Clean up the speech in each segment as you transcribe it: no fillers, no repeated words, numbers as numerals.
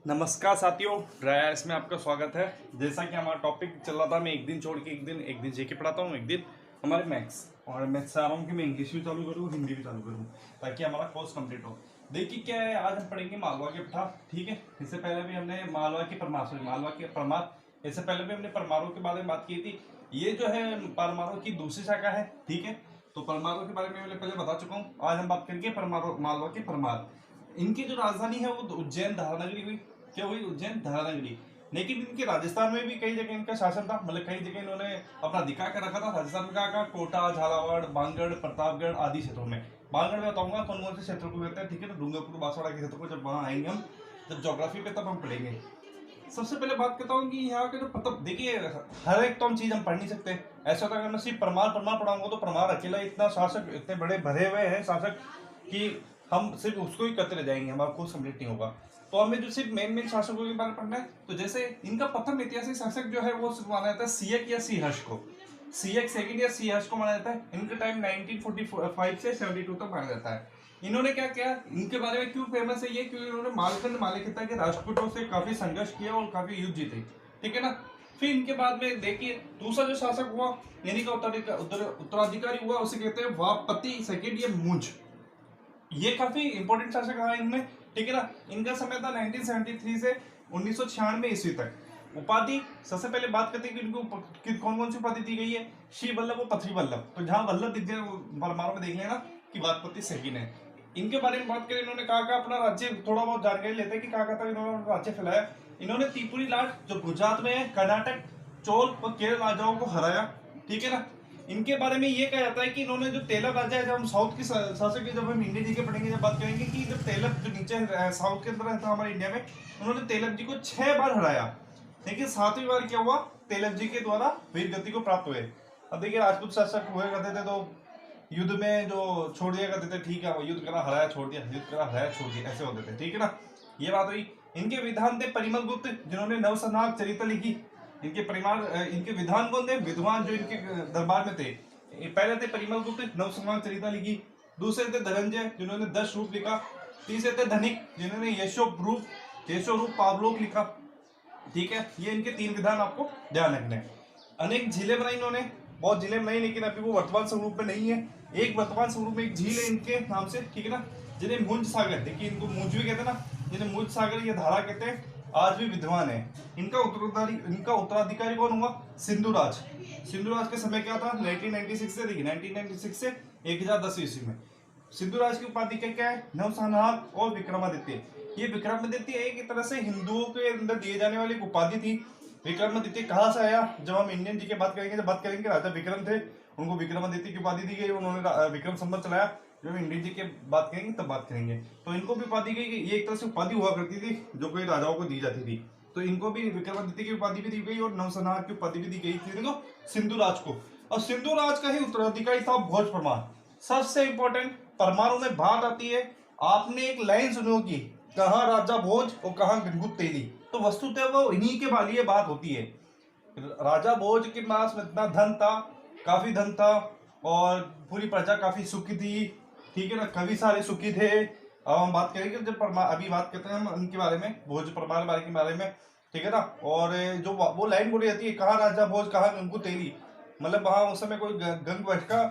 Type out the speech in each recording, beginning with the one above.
नमस्कार साथियों, ड्रायर्स में आपका स्वागत है। जैसा कि हमारा टॉपिक चल रहा था, मैं एक दिन छोड़ के एक दिन जेके पढ़ाता हूँ, एक दिन हमारे मैथ्स, और मैं चाह रहा हूँ कि मैं इंग्लिश भी चालू करूँ, हिंदी भी चालू करूँ, ताकि हमारा कोर्स कंप्लीट हो। देखिए क्या है, आज हम पढ़ेंगे मालवा के पठा। ठीक है, इससे पहले भी हमने मालवा के परमार, इससे पहले भी हमने परमारों के बारे में बात की थी। ये जो है परमारों की दूसरी शाखा है। ठीक है, तो परमारों के बारे में मैं पहले बता चुका हूँ। आज हम बात करेंगे परमारों, मालवा के परमार। इनकी जो राजधानी है वो उज्जैन धारानगरी हुई। क्या हुई? उज्जैन धारानगरी। लेकिन इनके राजस्थान में भी कई जगह इनका शासन था, मतलब कई जगह इन्होंने अपना दिखा कर रखा था। राजस्थान में कहा, कोटा, झालावाड़, बांगड़, प्रतापगढ़ आदि क्षेत्रों में। बांगड़ में बताऊंगा कौन कौन से क्षेत्र को कहते हैं। ठीक है ना, डूंगरपुर, बांसवाड़ा के क्षेत्र को जब वहां आएंगे हम, जब ज्योग्राफी पे, तब हम पढ़ेंगे। सबसे पहले बात करता हूँ कि यहाँ के जो मतलब देखिए, हर एक तो हम चीज हम पढ़ नहीं सकते। ऐसा होता है, अगर मैं सिर्फ परमार परमार पढ़ाऊंगा तो परमार अकेला इतना शासक, इतने बड़े भरे हुए हैं शासक कि हम सिर्फ उसको ही करते रह जाएंगे, हमारा कोर्स कंप्लीट नहीं होगा। तो हमें जो सिर्फ मेन शासकों के बारे में पढ़ना है। तो जैसे इनका प्रथम ऐतिहासिक शासक जो है वो माना जाता है सियक या सिंहर्ष को। सियक सेकंड या सिंहर्ष को माना जाता है। इनका टाइम 1945 से 72 तक माना जाता है। इन्होंने क्या किया, इनके बारे में क्यों फेमस है ये, क्योंकि इन्होंने मालखंड मालिकिता के राजपूतों से काफी संघर्ष किया और काफी युद्ध जीते। ठीक है ना। फिर इनके बाद में देखिए दूसरा जो शासक हुआ, यानी का उत्तराधिकारी हुआ, उसे कहते हैं वापति सेकंड या मुंज। ये काफी इंपॉर्टेंट शासक रहा इनमें। ठीक है ना। इनका समय था 1973 से 1996 ईस्वी तक। उपाधि सबसे पहले बात करते हैं कि इनको कौन कौन सी उपाधि दी गई है। शिव वल्लभ और पृथ्वी वल्लभ। तो जहां वल्लभ दिख जाए परमाणु में देख लेना कि वाजपेयी सेकंड है। इनके बारे में बात करें, इन्होंने कहा अपना राज्य, थोड़ा बहुत जानकारी लेते हैं कि कहा था इन्होंने राज्य फैलाया। इन्होंने त्रिपुरी लाट जो गुजरात में है, कर्नाटक, चोल और केरल राजाओं को हराया। ठीक है ना। इनके बारे में ये कहा जाता है कि इन्होंने जो तेलग राजा है, जब हम साउथ की शासक की, जब हम इंडिया जी के पढ़ेंगे, जब बात करेंगे कि जब तेलग जो नीचे साउथ के अंदर रहता हमारे इंडिया में, उन्होंने तेलग जी को 6 बार हराया। लेकिन 7वीं बार क्या हुआ, तेलग जी के द्वारा वीर गति को प्राप्त हुए। अब देखिए राजपूत शासक हुए करते थे तो युद्ध में जो छोड़ दिया करते थे। ठीक है, वो युद्ध करा हराया छोड़ दिया, युद्ध करा हराया छोड़ दिया, ऐसे होते थे। ठीक है ना। ये बात हुई। इनके विधान थे परिमल गुप्त, जिन्होंने नवसंहार चरित्र लिखी। इनके परिवार, इनके विधान कौन थे, विद्वान जो इनके दरबार में थे। पहले थे परिमल गुप्त, नवसंहार चरित्र लिखी। दूसरे थे धनंजय, जिन्होंने 10 रूप लिखा। तीसरे थे धनिक, जिन्होंने यशो रूप पावलोक लिखा। ठीक है, ये इनके 3 विधान आपको ध्यान रखने हैं। अनेक झीलें बनाई इन्होंने, बहुत झीलें बनाई, लेकिन अभी वो वर्तमान स्वरूप में नहीं है। एक वर्तमान स्वरूप में एक झील है इनके नाम से। ठीक है ना, जिन्हें मुंज सागर, देखिए इनको मुंज भी कहते हैं ना, जिन्हें मुंज सागर ये धारा कहते हैं, आज भी विद्वान है। इनका उत्तराधिकारी कौन हुआ, सिंधुराज। सिंधुराज का समय क्या था, 1996 से, देखिए 1996 से 1010 ईस्वी में। सिंधुराज की उपाधि क्या है, नवसंहार और विक्रमादित्य। ये विक्रमादित्य एक तरह से हिंदुओं के अंदर दिए जाने वाली एक उपाधि थी। विक्रमादित्य कहाँ से आया, जब हम इंडियन जी की बात करेंगे, जब बात करेंगे राजा विक्रम थे, उनको विक्रमादित्य की उपाधि दी गई, उन्होंने विक्रम संवत चलाया। जब हम इंडियन जी की बात करेंगे तब बात करेंगे, तो इनको भी उपाधि गई। ये एक तरह से उपाधि हुआ करती थी जो कोई राजाओं को दी जाती थी। तो इनको भी विक्रमादित्य की उपाधि भी दी गई और नवसंहार की उपाधि भी दी गई थी इनको, सिंधुराज को। और सिंधुराज का ही उत्तराधिकारी था भोज परमार। सबसे इंपॉर्टेंट परमाणु में बात आती है, आपने एक लाइन सुनी होगी, कहाँ राजा भोज और कहाँ गंगूत तेली। तो वस्तुतः वो इन्हीं के वाली बात होती है। राजा भोज के पास में इतना धन था, काफी धन था, और पूरी प्रजा काफी सुखी थी। ठीक है ना, कवि सारे सुखी थे। अब हम बात करेंगे जब अभी बात करते हैं हम उनके बारे में, भोज परमार के बारे में। ठीक है ना। और जो वो लाइन बोली जाती है, कहाँ राजा भोज कहाँ गंगू तेली, मतलब वहां उस समय कोई गंग वंश का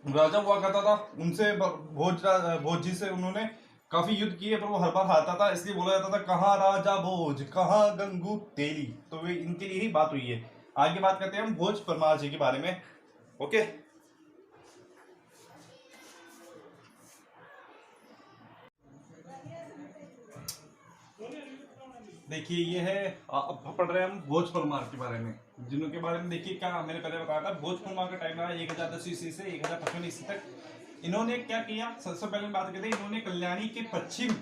राजा हुआ करता था, उनसे भोज जी से उन्होंने काफी युद्ध किए, पर वो हर बार हारता था, इसलिए बोला जाता था कहाँ राजा भोज कहाँ गंगू तेली। तो वे इनके लिए ही बात हुई है। आगे बात करते हैं हम भोज परमार जी के बारे में। ओके, देखिए ये है, अब पढ़ रहे हैं हम भोज परमार के बारे में, जिनके बारे में देखिए क्या मैंने पहले बताया था। भोज परमार का टाइम रहा 1010 ईस्वी से 1055 ईस्वी तक। इन्होंने क्या किया, सबसे पहले बात करते हैं, इन्होंने कल्याणी के पश्चिम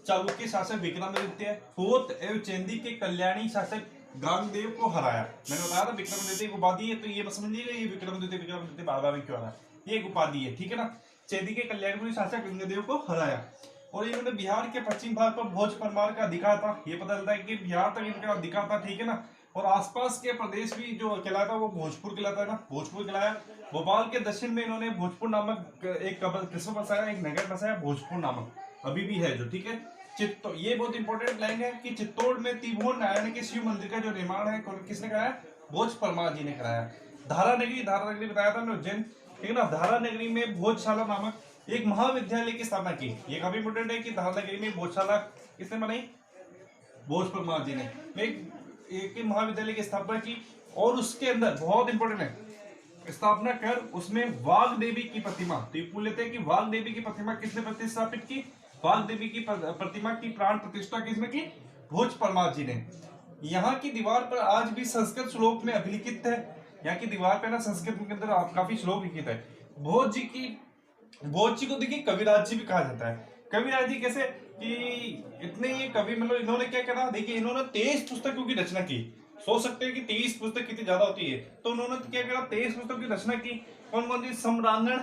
चालुक्य शासक विक्रमादित्य फोर्थ एवं चेंदी के कल्याणी शासक गांगदेव को हराया। मैंने बताया था विक्रमादित्य एक उपाधि है, तो ये समझ लीजिएगा ये विक्रमादित्य बार बार क्यों आ रहा है, ये एक उपाधि है। ठीक है ना। चेंदी के कल्याणपुरी शासक गंगदेव को हराया, और इन्होंने बिहार के पश्चिम भाग पर भोज परमार का अधिकार था। ये पता चलता है कि बिहार तक इनका अधिकार था। ठीक है ना। और आसपास के प्रदेश भी जो कहलाता वो भोजपुर कहलाता है ना, भोजपुर कहलाया। भोपाल के दक्षिण में इन्होंने भोजपुर नामक एक कस्बा बसाया, एक नगर बसाया भोजपुर नामक, अभी भी है जो। ठीक है। चित्तौड़, ये बहुत इंपॉर्टेंट लाइन है कि चित्तौड़ में त्रिभुवन नारायण के शिव मंदिर का जो निर्माण है किसने कराया? भोज परमार जी ने कराया। धारा नगरी बताया था मैं उज्जैन, ठीक है ना। धारा नगरी में भोजशाला नामक एक महाविद्यालय की स्थापना की। ये काफी इंपॉर्टेंट है कि धारा नगरी में भोजशाला किसने बनाई? भोज परमार जी ने एक महाविद्यालय की स्थापना की। और उसके अंदर बहुत इंपॉर्टेंट है, स्थापना कर उसमें वाघ देवी की प्रतिमा, तो ये पूछ लेते हैं कि वाघ देवी की प्रतिमा किसने प्रतिष्ठापित की? वाघ देवी की प्रतिमा की प्राण प्रतिष्ठा किसने की? भोज परमार जी ने। यहाँ की दीवार पर आज भी संस्कृत श्लोक में अभिलिखित है। यहाँ की दीवार पे ना संस्कृत के अंदर काफी श्लोक लिखित है। भोज जी को देखिए कविराज जी भी कहा जाता है। कविराज जी कैसे कि इतने ये कवि, मतलब इन्होंने क्या करा, देखिए इन्होंने 23 पुस्तकों की रचना की। सोच सकते हैं कि 23 पुस्तक कितनी ज्यादा होती है, तो उन्होंने क्या करा, 23 पुस्तकों की रचना की। कौन कौन सी? सम्रांगण,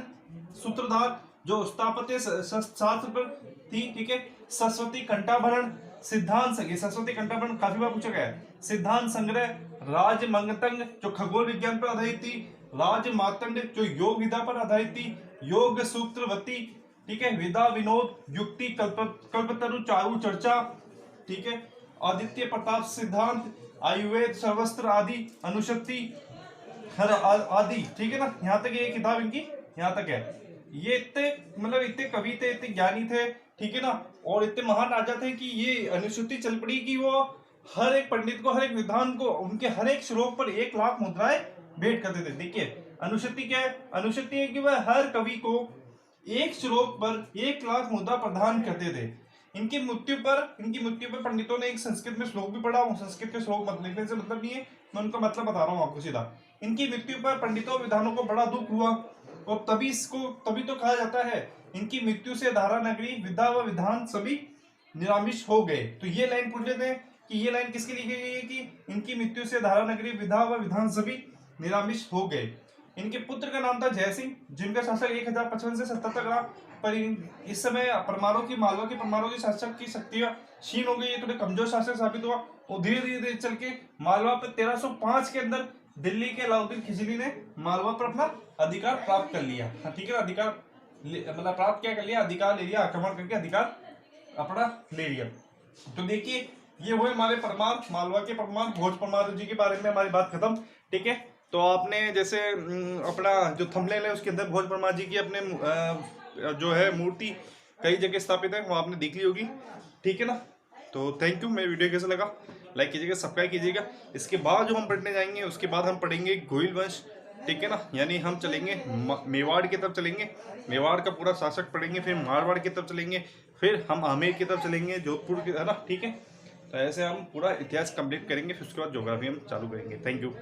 सूत्रधार, जो स्थापत्य शास्त्र पर थी, ठीक है, सरस्वती कंठाभरण, सिद्धांत संग्रह, सरस्वती कंठाभरण काफी बार पूछा गया है, सिद्धांत संग्रह, राजमंगतंग जो खगोल विज्ञान पर आधारित थी, राजमातंड जो योग विधा पर आधारित थी, योग सूत्रवती, ठीक है, विदा विनोद, युक्ति, कल्पतरु, चारु चर्चा, ठीक है, आदित्य प्रताप सिद्धांत, आयुर्वेद, सर्वस्त्र आदि, अनुशक्ति हर आदि, ठीक है ना। यहाँ तक ये किताब इनकी यहाँ तक है। ये इतने मतलब इतने कवि थे, इतने ज्ञानी थे, ठीक है ना, और इतने महान राजा थे कि ये अनुसूची चल पड़ी कि वो हर एक पंडित को, हर एक विद्वान को उनके हर एक श्लोक पर 1 लाख मुद्राएं भेंट करते थे। देखिए अनुशक्ति क्या है? अनुशक्ति है कि वह हर कवि को एक श्लोक पर 1 लाख मुद्रा प्रदान करते थे। इनकी मृत्यु पर पंडितों ने एक संस्कृत में श्लोक भी पढ़ा। संस्कृत के श्लोक मत लिखने से मतलब नहीं है, मैं उनका मतलब बता रहा हूँ आपको सीधा। इनकी मृत्यु पर पंडितों विद्वानों को बड़ा दुख हुआ, और तभी तो कहा जाता है इनकी मृत्यु से धारा नगरी, विद्या व विधान सभी निरामिष हो गए। तो ये लाइन पूछ लेते हैं कि ये लाइन किसकी लिखी गई है कि इनकी मृत्यु से धारा नगरी, विद्या व विधान सभी निरामिष हो गए। इनके पुत्र का नाम था जय सिंह, जिनका शासक 1055 से 70 तक रहा। पर इस समय मालवा के परमारों की शासक की शक्तियां क्षीण हो गई, ये थोड़े कमजोर शासक साबित हुआ, और धीरे धीरे चल के मालवा पर 1305 के अंदर दिल्ली के अलाउद्दीन खिलजी ने मालवा पर अपना अधिकार प्राप्त कर लिया। ठीक है, अधिकार मतलब प्राप्त क्या कर लिया? अधिकार ले लिया, आक्रमण करके अधिकार अपना ले लिया। तो देखिए ये हुए हमारे परमार, मालवा के परमार भोज परमार जी के बारे में हमारी बात खत्म। ठीक है, तो आपने जैसे अपना जो थंबनेल है उसके अंदर भोज परमार जी की अपने जो है मूर्ति कई जगह स्थापित है, वो आपने देख ली होगी। ठीक है ना, तो थैंक यू। मेरी वीडियो कैसा लगा लाइक कीजिएगा, सब्सक्राइब कीजिएगा। इसके बाद जो हम पढ़ने जाएंगे उसके बाद हम पढ़ेंगे गोइल वंश। ठीक है ना, यानी हम चलेंगे मेवाड़ की तरफ चलेंगे, मेवाड़ का पूरा शासक पढ़ेंगे, फिर मारवाड़ की तरफ चलेंगे, फिर हम आमेर की तरफ चलेंगे, जोधपुर की, है ना। ठीक है, तो ऐसे हम पूरा इतिहास कंप्लीट करेंगे, फिर उसके बाद ज्योग्राफी हम चालू करेंगे। Thank you.